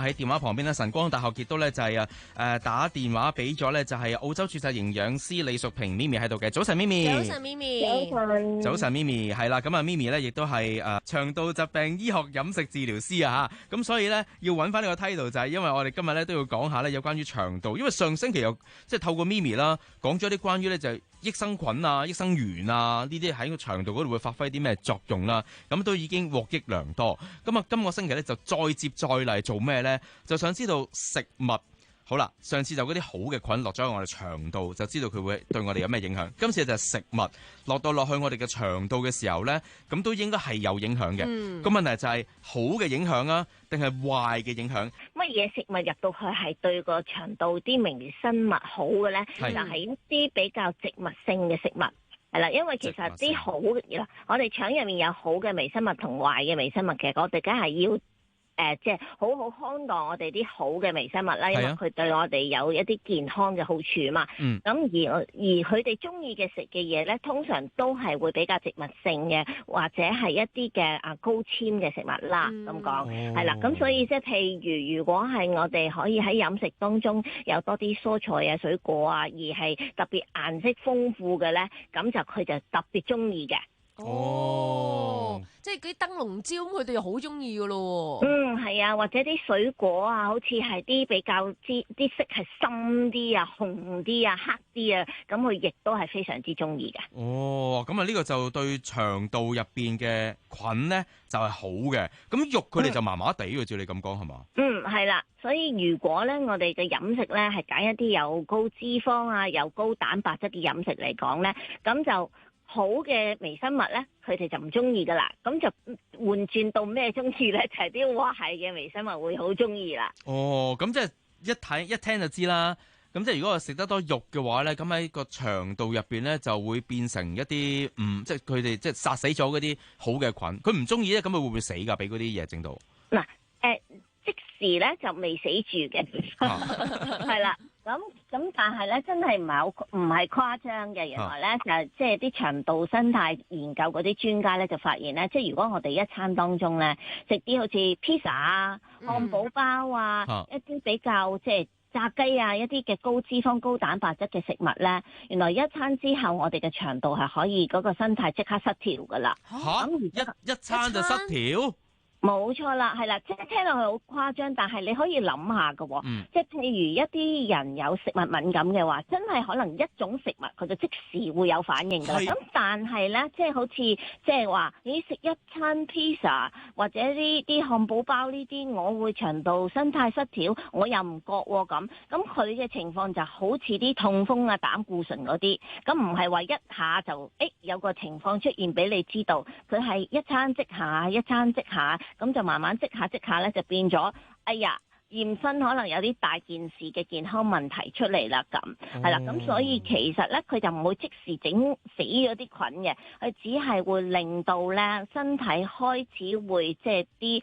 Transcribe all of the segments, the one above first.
喺電話旁邊咧，晨光大學亦都咧就係打電話俾咗咧，就係澳洲註冊營養師李淑萍咪咪喺度嘅。早晨咪咪，早晨咪咪，早晨咪咪，係啦，咁啊咪咪咧亦都係腸道疾病醫學飲食治療師啊嚇，咁所以咧要揾翻呢個 title 就係因為我哋今日咧都要講下咧有關於腸道，因為上星期又即係透過咪咪啦講咗啲關於咧就係益生菌啊、益生元啊呢啲喺個腸道嗰度會發揮啲咩作用啦，咁都已經獲益良多。咁啊今個星期咧就再接再厲做咩咧？就想知道食物好啦，上次就嗰啲好嘅菌落咗喺我哋腸道，就知道佢會對我哋有咩影響。今次就係食物落去我哋嘅腸道嘅時候呢，咁都應該係有影響嘅。個問題就係好嘅影響啊，定係壞嘅影響？乜嘢食物入到去係對個腸道啲微生物好嘅呢？就係一啲比較植物性嘅食物。係啦，因為其實啲好嘅，我哋腸入面有好嘅微生物同壞嘅微生物嘅，我哋梗係要即係好好看待我哋啲好嘅微生物啦，因為佢對我哋有一啲健康嘅好處嘛。咁而佢哋中意嘅食嘅嘢咧，通常都係會比較植物性嘅，或者係一啲嘅高纖嘅食物啦。咁講係啦，咁所以即係譬如果係我哋可以喺飲食當中有多啲蔬菜啊、水果啊，而係特別顏色豐富嘅咧，咁就佢就特別中意嘅。即係嗰啲燈籠椒，佢哋又好中意噶咯。係啊，或者啲水果啊，好似係啲比較啲色係深啲啊、紅啲啊、黑啲啊，咁佢亦都係非常之中意嘅。咁啊呢個就對腸道入邊嘅菌咧就係好嘅，咁肉佢哋就麻麻地嘅，照你咁講係嘛？係啦，所以如果咧我哋嘅飲食咧係揀一啲有高脂肪啊、有高蛋白質嘅飲食嚟講咧，咁就好嘅微生物咧，佢哋就唔中意噶啦，咁就換轉到咩中意咧？就係啲壞嘅微生物會好中意啦。咁即係一聽就知啦。咁即係如果我食得多肉嘅話咧，咁喺個腸道入邊咧就會變成一啲即係佢哋即係殺死咗嗰啲好嘅菌。佢唔中意咧，咁佢會唔會死㗎？俾嗰啲嘢整到嗱，即時咧就未死住嘅，係啦。咁但係咧，真係唔係誇張嘅。原來咧就即係啲腸道生態研究嗰啲專家咧就發現咧，即係如果我哋一餐當中咧食啲好似披薩啊、漢堡包啊、一啲比較即係炸雞啊、一啲嘅高脂肪、高蛋白質嘅食物咧，原來一餐之後我哋嘅腸道係可以嗰個生態即刻失調噶啦。一餐就失調？冇錯啦，係啦，即係聽落去好誇張，但係你可以諗下㗎，即係譬如一啲人有食物敏感嘅話，真係可能一種食物佢就即時會有反應㗎啦。咁但係咧，即係好似即係話，你食一餐披薩或者呢啲漢堡包呢啲，我會腸道生態失調，我又唔覺喎咁。咁佢嘅情況就好似啲痛風啊、膽固醇嗰啲，咁唔係話一下就有個情況出現俾你知道，佢係一餐即下，一餐即下。咁就慢慢即下咧，就變咗，哎呀，驗身可能有啲大件事嘅健康問題出嚟啦，咁係啦，咁所以其實咧，佢就唔會即時整死咗啲菌嘅，佢只係會令到咧身體開始會即係啲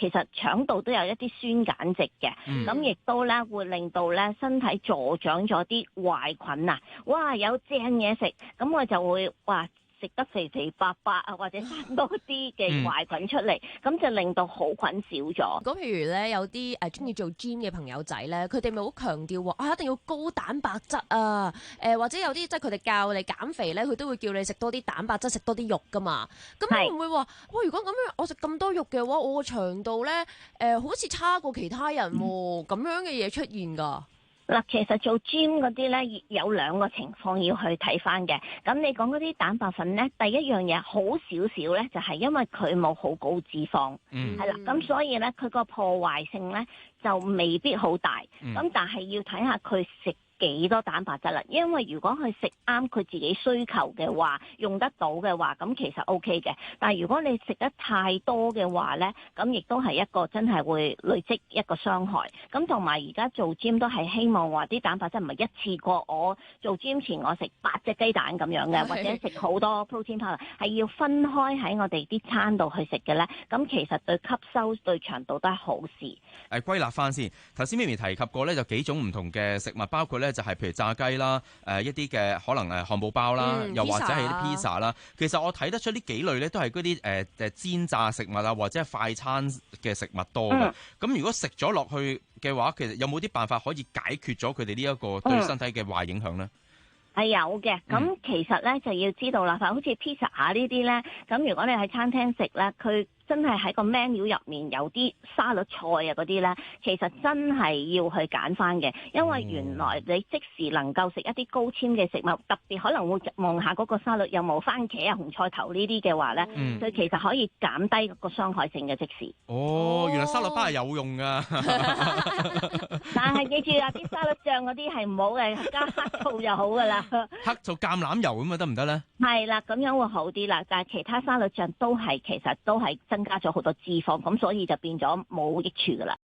其實腸道都有一啲酸鹼值嘅，咁亦都咧會令到咧身體助長咗啲壞菌啊，哇，有正嘢食，咁我就會哇〜食得肥肥白白啊，或者生多啲嘅壞菌出嚟，咁就令到好菌少咗。咁譬如咧，有啲中意做 gym 嘅朋友仔咧，佢哋咪好強調話一定要高蛋白質啊，或者有啲即係佢哋教你減肥咧，佢都會叫你食多啲蛋白質，食多啲肉噶嘛。咁會唔會話，如果咁樣我食咁多肉嘅話，我個腸道咧好似差過其他人喎，咁樣嘅嘢出現㗎？嗱，其實做 gym 嗰啲咧有兩個情況要去睇翻嘅。咁你講嗰啲蛋白粉咧，第一樣嘢好少少咧，就係因為佢冇好高脂肪，係啦，咁所以咧佢個破壞性咧就未必好大。咁但係要睇下佢食幾多蛋白質啦，因為如果佢食啱佢自己需求嘅話，用得到嘅話，咁其實 OK 嘅。但係如果你食得太多嘅話咧，咁亦都係一個真係會累積一個傷害。咁同埋而家做 gym 都係希望話啲蛋白質唔係一次過，我做 gym 前我食8隻雞蛋咁樣嘅，或者食好多 protein powder，係要分開喺我哋啲餐度去食嘅咧。咁其實對吸收對腸道都係好事。歸納翻先，頭先咪咪提及過咧，就幾種唔同嘅食物，包括咧咧，就係譬如炸雞啦，一啲嘅可能漢堡包啦，又或者係啲披薩啦。其實我睇得出呢幾類咧，都係嗰啲煎炸食物啊，或者係快餐嘅食物多嘅。咁如果食咗落去嘅話，其實有冇啲辦法可以解決咗佢哋呢一個對身體嘅壞影響咧？係有嘅，咁其實咧就要知道啦，好似披薩呢啲咧，咁如果你喺餐廳食咧，佢真係喺個 menu 入面有啲沙律菜啊嗰啲咧，其實真係要去揀翻嘅，因為原來你即時能夠食一啲高纖嘅食物，特別可能會望下嗰個沙律有冇番茄啊、紅菜頭呢啲嘅話咧，佢其實可以減低嗰個傷害性嘅即時。哦，原來沙律包係有用㗎，但係記住啊，啲沙律醬嗰啲係唔好嘅，加黑醋就好㗎啦。黑醋橄欖油咁啊得唔得咧？係啦，咁樣會好啲啦。但係其他沙律醬其實都係增加咗好多脂肪，咁所以就變咗冇益處噶啦。